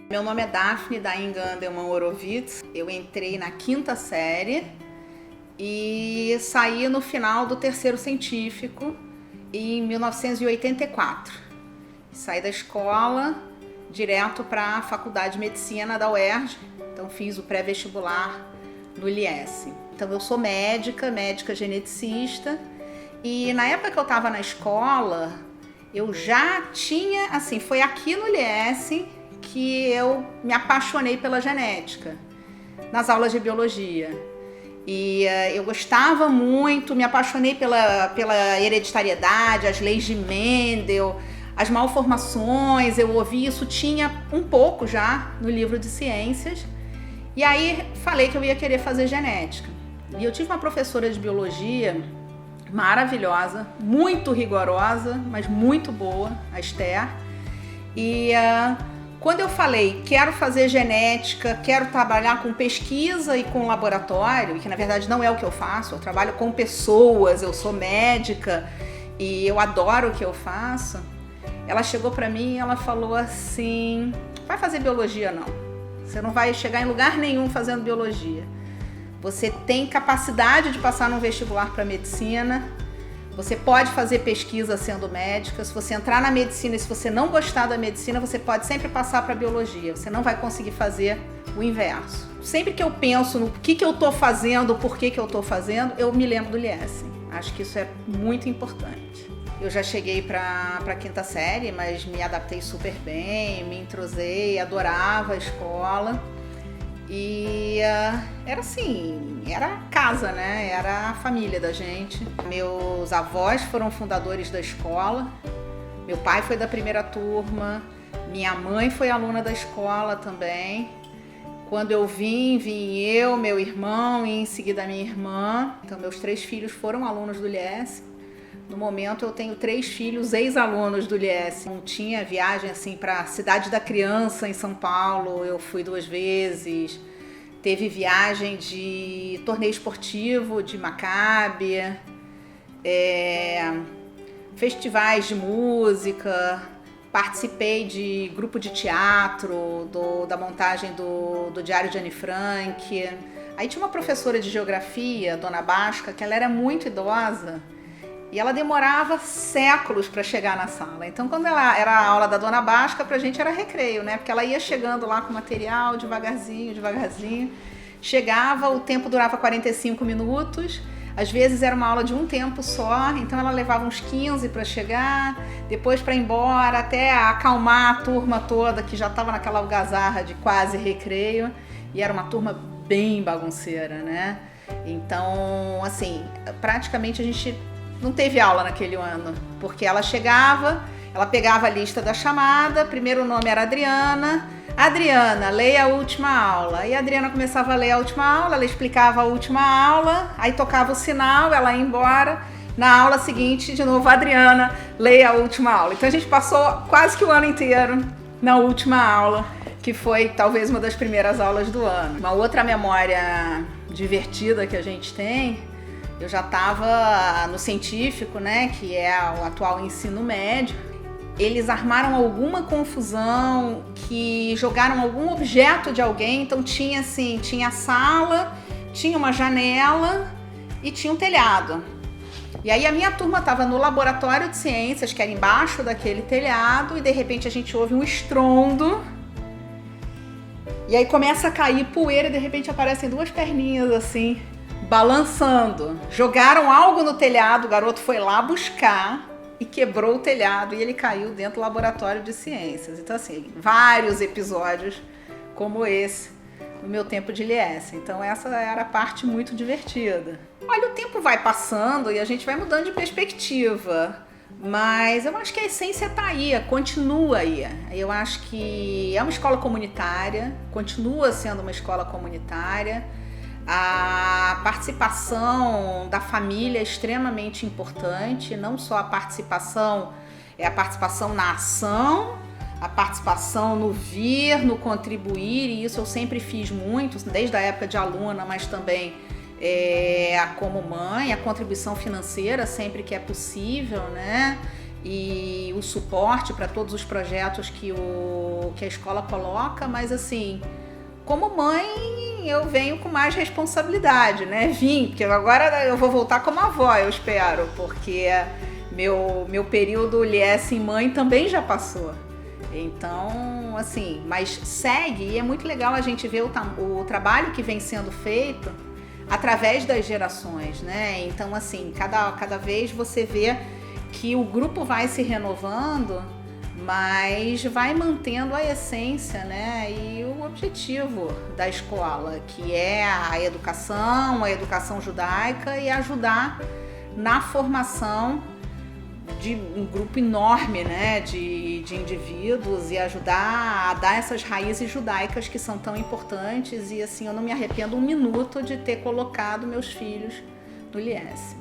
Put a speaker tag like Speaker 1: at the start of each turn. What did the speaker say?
Speaker 1: Meu nome é Daphne Dainga Andelman Horowitz. Eu entrei na 5ª série e saí no final do 3º científico em 1984. Saí da escola direto para a Faculdade de Medicina da UERJ, então fiz o pré-vestibular no ILS. Então eu sou médica geneticista, e na época que eu estava na escola, eu já tinha, assim, foi aqui no ILS que eu me apaixonei pela genética, nas aulas de biologia. E eu gostava muito, me apaixonei pela hereditariedade, as leis de Mendel, as malformações, eu ouvi isso, tinha um pouco já no livro de ciências. E aí falei que eu ia querer fazer genética. E eu tive uma professora de biologia maravilhosa, muito rigorosa, mas muito boa, a Esther. E quando eu falei, quero fazer genética, quero trabalhar com pesquisa e com laboratório, que na verdade não é o que eu faço, eu trabalho com pessoas, eu sou médica e eu adoro o que eu faço, ela chegou para mim e ela falou assim, vai fazer biologia não, você não vai chegar em lugar nenhum fazendo biologia, você tem capacidade de passar num vestibular para medicina, você pode fazer pesquisa sendo médica, se você entrar na medicina e se você não gostar da medicina, você pode sempre passar para a biologia, você não vai conseguir fazer o inverso. Sempre que eu penso no que eu estou fazendo, por que eu estou fazendo, eu me lembro do ILS. Acho que isso é muito importante. Eu já cheguei para a 5ª série, mas me adaptei super bem, me entrosei, adorava a escola. E era assim, era casa, né? Era a família da gente. Meus avós foram fundadores da escola, meu pai foi da primeira turma, minha mãe foi aluna da escola também. Quando eu vim eu, meu irmão e em seguida a minha irmã. Então meus 3 filhos foram alunos do ILS. No momento eu tenho 3 filhos ex-alunos do ILS. Não tinha viagem assim para a Cidade da Criança em São Paulo, eu fui 2 vezes. Teve viagem de torneio esportivo de Maccabi, festivais de música, participei de grupo de teatro, da montagem do Diário de Anne Frank. Aí tinha uma professora de geografia, Dona Basca, que ela era muito idosa, e ela demorava séculos para chegar na sala. Então, quando ela era a aula da Dona Basca, pra gente era recreio, né? Porque ela ia chegando lá com material, devagarzinho. Chegava, o tempo durava 45 minutos. Às vezes era uma aula de um tempo só, então ela levava uns 15 para chegar, depois para ir embora, até acalmar a turma toda, que já estava naquela algazarra de quase recreio. E era uma turma bem bagunceira, né? Então, assim, praticamente a gente não teve aula naquele ano, porque ela chegava, ela pegava a lista da chamada, primeiro nome era Adriana, leia a última aula. E a Adriana começava a ler a última aula, ela explicava a última aula, aí tocava o sinal, ela ia embora. Na aula seguinte, de novo, Adriana, leia a última aula. Então a gente passou quase que o ano inteiro na última aula, que foi talvez uma das primeiras aulas do ano. Uma outra memória divertida que a gente tem, eu já estava no científico, né, que é o atual ensino médio. Eles armaram alguma confusão, que jogaram algum objeto de alguém, então tinha assim, tinha a sala, tinha uma janela e tinha um telhado. E aí a minha turma estava no laboratório de ciências, que era embaixo daquele telhado, e de repente a gente ouve um estrondo, e aí começa a cair poeira e de repente aparecem 2 perninhas assim, balançando. Jogaram algo no telhado, o garoto foi lá buscar e quebrou o telhado e ele caiu dentro do laboratório de ciências. Então assim, vários episódios como esse no meu tempo de ILS. Então essa era a parte muito divertida. Olha, o tempo vai passando e a gente vai mudando de perspectiva, mas eu acho que a essência tá aí, continua aí. Eu acho que é uma escola comunitária, continua sendo uma escola comunitária. A participação da família é extremamente importante, não só a participação na ação, a participação no vir, no contribuir, e isso eu sempre fiz muito, desde a época de aluna, mas também como mãe, a contribuição financeira sempre que é possível, né? E o suporte para todos os projetos que a escola coloca, mas assim, como mãe, eu venho com mais responsabilidade, né? Porque agora eu vou voltar como avó, eu espero, porque meu período LS em mãe também já passou. Então, assim, mas segue, e é muito legal a gente ver o trabalho que vem sendo feito através das gerações, né? Então, assim, cada vez você vê que o grupo vai se renovando, mas vai mantendo a essência, né? E o objetivo da escola, que é a educação judaica e ajudar na formação de um grupo enorme, né, de indivíduos e ajudar a dar essas raízes judaicas que são tão importantes. E assim, eu não me arrependo um minuto de ter colocado meus filhos no LIES.